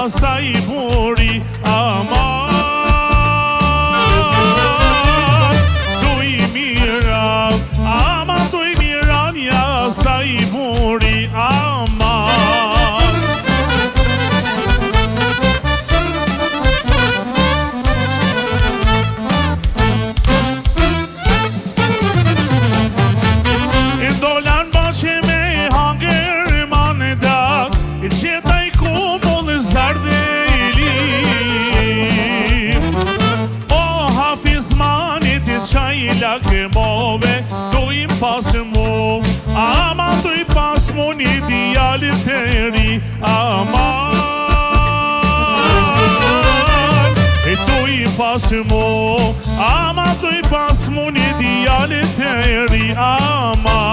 sa i buri aman tu i mira aman tu i mira nja sa i buri aman i dolan bashkë me hanger mandat i qeta i kumull zardeli o hafizmanit i qaj lakmove tu i pas mu aman tu i pas mu një djalit të ri aman e tu i pas mu aman tu i pas mu një djalit të ri aman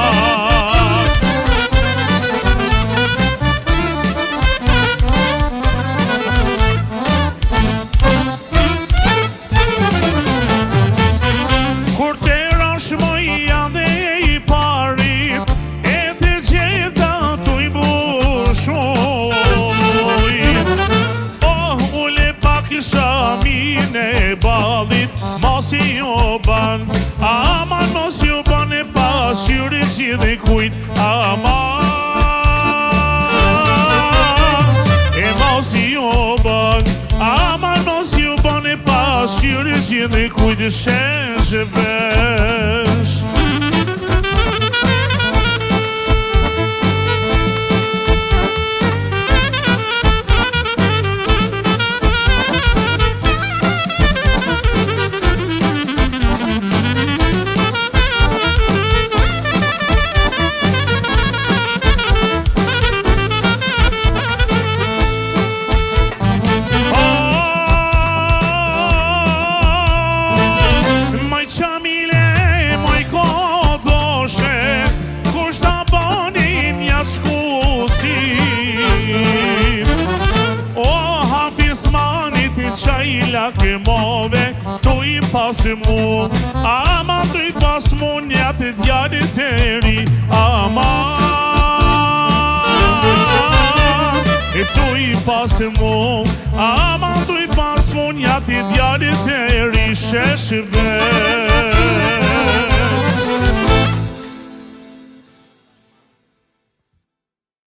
kur te rash më janë i pari e të gjeta tu i bushuj oh ule pak shamin e balit mos i ban aman mos i ban e pashyri gjithë kujt aman e mos i ban aman mos i ban e pashyri gjithë kujt shesh vesh lakmove tu i pas mu aman tu i pas mu njat djalit të ri aman e tu i pas mu aman tu i pas mu njat djalit të ri shesh vesh